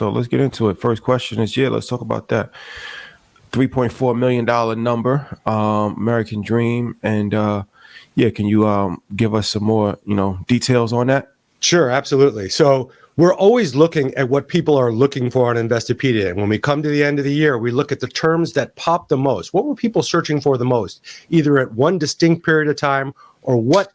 So let's get into it. First question is, let's talk about that. $3.4 million number, American Dream. And can you give us some more, details on that? Sure, absolutely. So we're always looking at what people are looking for on Investopedia. And when we come to the end of the year, we look at the terms that pop the most. What were people searching for the most, either at one distinct period of time, or what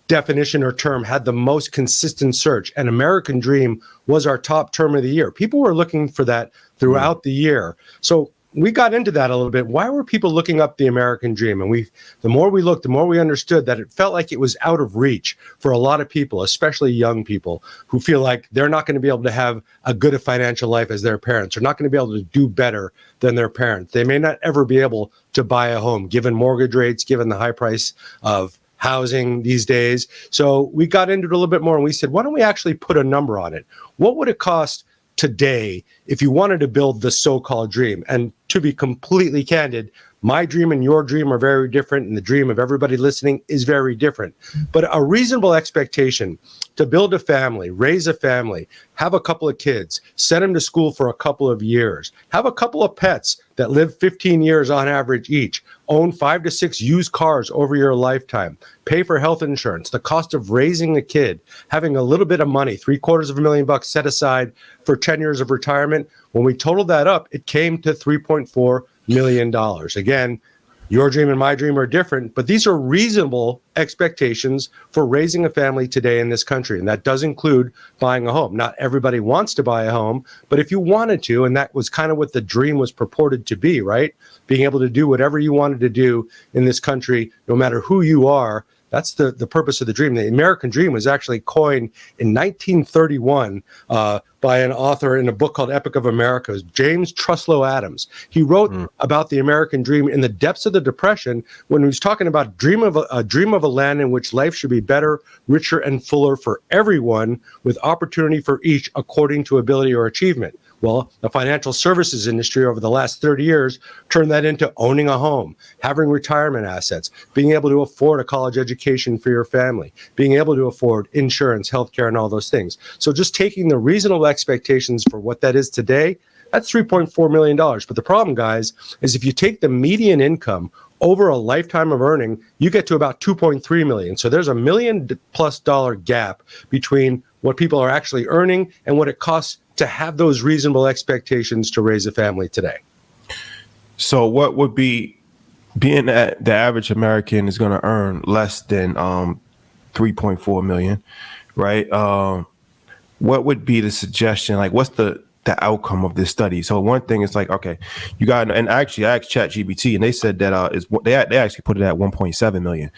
definition or term had the most consistent search? And American Dream was our top term of the year. People were looking for that throughout the year. So we got into that a little bit. Why were people looking up the American Dream? And the more we looked, the more we understood that it felt like it was out of reach for a lot of people, especially young people who feel like they're not going to be able to have a good financial life as their parents. They're not going to be able to do better than their parents. They may not ever be able to buy a home, given mortgage rates, given the high price of housing these days. So we got into it a little bit more, and we said, why don't we actually put a number on it? What would it cost today if you wanted to build the so-called dream? And to be completely candid, my dream and your dream are very different, and the dream of everybody listening is very different. But a reasonable expectation to build a family, raise a family, have a couple of kids, send them to school for a couple of years, have a couple of pets that live 15 years on average each, own 5 to 6 used cars over your lifetime, pay for health insurance, the cost of raising a kid, having a little bit of money, $750,000 set aside for 10 years of retirement. When we totaled that up, it came to $3.4 million. Again, your dream and my dream are different, but these are reasonable expectations for raising a family today in this country. And that does include buying a home. Not everybody wants to buy a home, but if you wanted to, and that was kind of what the dream was purported to be, right? Being able to do whatever you wanted to do in this country, no matter who you are. That's the purpose of the dream. The American Dream was actually coined in 1931 by an author in a book called Epic of America, James Truslow Adams. He wrote about the American Dream in the depths of the Depression when he was talking about a dream of a land in which life should be better, richer, and fuller for everyone, with opportunity for each according to ability or achievement. Well, the financial services industry over the last 30 years turned that into owning a home, having retirement assets, being able to afford a college education for your family, being able to afford insurance, healthcare, and all those things. So just taking the reasonable expectations for what that is today, that's $3.4 million. But the problem, guys, is if you take the median income over a lifetime of earning, you get to about 2.3 million. So there's $1 million+ gap between what people are actually earning and what it costs to have those reasonable expectations to raise a family today. So what would being that the average American is going to earn less than 3.4 million, right? What would be the suggestion? Like, what's the outcome of this study? So one thing is like, okay, you got, and actually I asked ChatGPT and they said that they actually put it at 1.7 million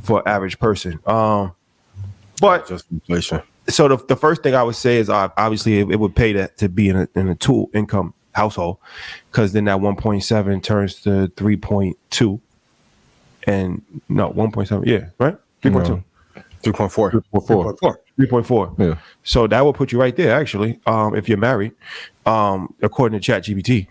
for average person. But just inflation. So the first thing I would say is obviously it would pay to be in a two income household, because then that 1.7 turns to 3.2 and no 1.7. Yeah, right. 3.2. 3.4. 3.4. Yeah. So that will put you right there, actually, if you're married, according to ChatGPT.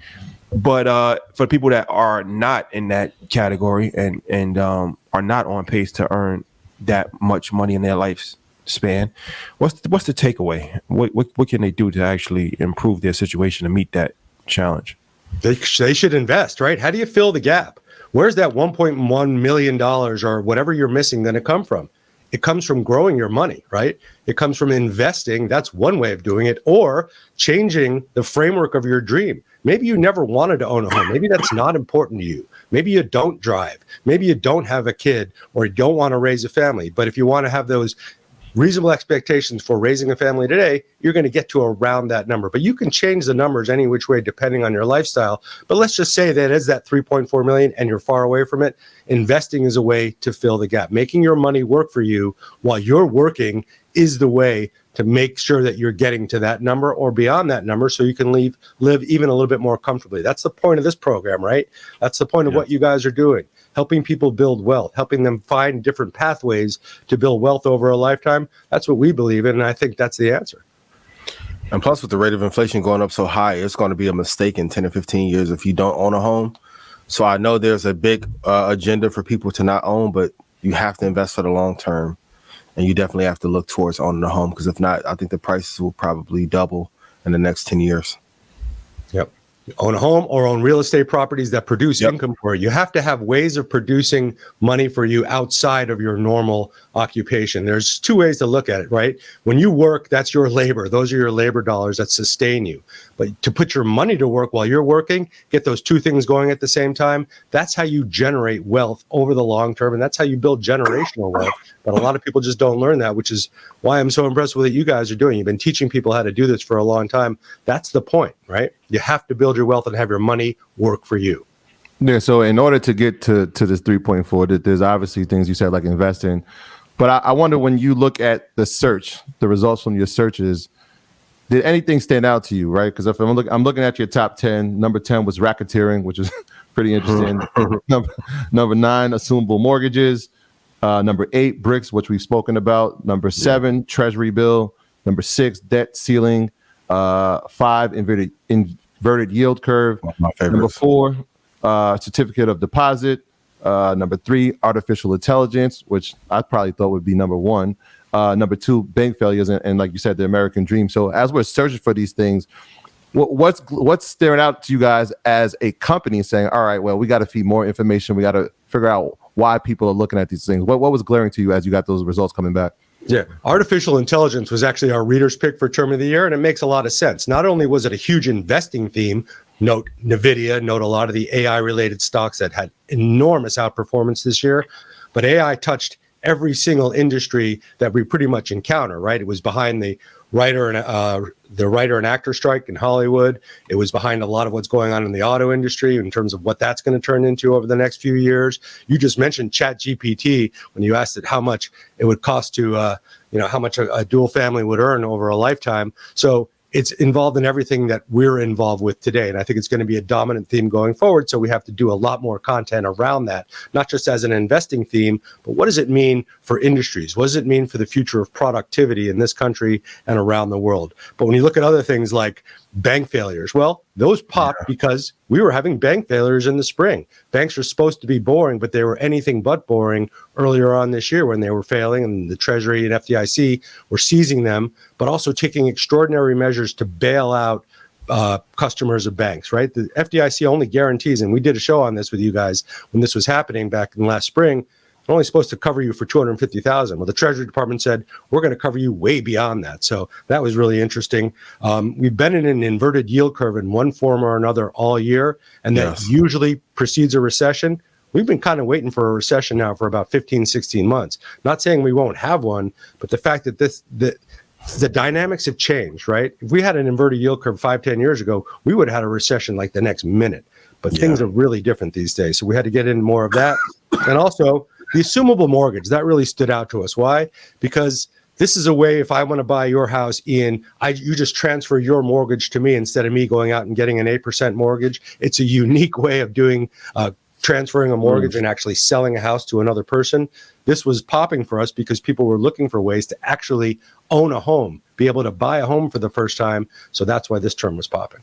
But for people that are not in that category and are not on pace to earn that much money in their lifespan, what's the takeaway? What can they do to actually improve their situation to meet that challenge? They should invest, right? How do you fill the gap? Where's that $1.1 million or whatever you're missing going to come from? It comes from growing your money, right? It comes from investing. That's one way of doing it, or changing the framework of your dream. Maybe you never wanted to own a home. Maybe that's not important to you. Maybe you don't drive. Maybe you don't have a kid, or you don't want to raise a family. But if you want to have those reasonable expectations for raising a family today, you're going to get to around that number. But you can change the numbers any which way depending on your lifestyle. But let's just say that is that 3.4 million and you're far away from it. Investing is a way to fill the gap. Making your money work for you while you're working is the way to make sure that you're getting to that number or beyond that number, so you can live even a little bit more comfortably. That's the point of this program, right? That's the point of what you guys are doing. Helping people build wealth, helping them find different pathways to build wealth over a lifetime. That's what we believe in, and I think that's the answer. And plus, with the rate of inflation going up so high, it's going to be a mistake in 10 or 15 years if you don't own a home. So I know there's a big agenda for people to not own, but you have to invest for the long term. And you definitely have to look towards owning a home, because if not, I think the prices will probably double in the next 10 years. Own a home or own real estate properties that produce Yep. income for you. You have to have ways of producing money for you outside of your normal occupation. There's two ways to look at it, right? When you work, that's your labor. Those are your labor dollars that sustain you. But to put your money to work while you're working, get those two things going at the same time, that's how you generate wealth over the long term. And that's how you build generational wealth. But a lot of people just don't learn that, which is why I'm so impressed with what you guys are doing. You've been teaching people how to do this for a long time. That's the point, right? You have to build your wealth and have your money work for you. Yeah. So in order to get to this 3.4, there's obviously things you said like investing. But I wonder, when you look at the search, the results from your searches, did anything stand out to you, right? Because if I'm looking at your top 10, number 10 was racketeering, which is pretty interesting. Number 9, assumable mortgages. Number 8, bricks, which we've spoken about. Number 7, treasury bill. Number 6, debt ceiling. 5, inverted yield curve. My favorite. Number 4, certificate of deposit. Number 3, artificial intelligence, which I probably thought would be number 1. Number 2, bank failures, and like you said, the American dream. So as we're searching for these things, what's staring out to you guys as a company saying, all right, well, we got to feed more information. We got to figure out why people are looking at these things. What was glaring to you as you got those results coming back? Yeah, artificial intelligence was actually our reader's pick for term of the year, and it makes a lot of sense. Not only was it a huge investing theme, note NVIDIA, note a lot of the AI-related stocks that had enormous outperformance this year, but AI touched every single industry that we pretty much encounter, right? It was behind the writer and actor strike in Hollywood. It was behind a lot of what's going on in the auto industry in terms of what that's going to turn into over the next few years. You just mentioned ChatGPT when you asked it how much it would cost to, how much a dual family would earn over a lifetime. So it's involved in everything that we're involved with today. And I think it's going to be a dominant theme going forward. So we have to do a lot more content around that, not just as an investing theme, but what does it mean for industries? What does it mean for the future of productivity in this country and around the world? But when you look at other things like bank failures, well, those popped because we were having bank failures in the spring. Banks are supposed to be boring, but they were anything but boring earlier on this year when they were failing, and the Treasury and FDIC were seizing them, but also taking extraordinary measures to bail out customers of banks, right? The FDIC only guarantees, and we did a show on this with you guys when this was happening back in last spring, they're only supposed to cover you for $250,000. Well, the Treasury Department said, we're going to cover you way beyond that. So that was really interesting. We've been in an inverted yield curve in one form or another all year, and that usually precedes a recession. We've been kind of waiting for a recession now for about 15, 16 months. Not saying we won't have one, but the fact that the dynamics have changed, right? If we had an inverted yield curve 5, 10 years ago, we would have had a recession like the next minute. But things are really different these days. So we had to get into more of that. And also, the assumable mortgage, that really stood out to us. Why? Because this is a way, if I want to buy your house, you just transfer your mortgage to me instead of me going out and getting an 8% mortgage. It's a unique way of doing transferring a mortgage and actually selling a house to another person. This was popping for us because people were looking for ways to actually own a home, be able to buy a home for the first time. So that's why this term was popping.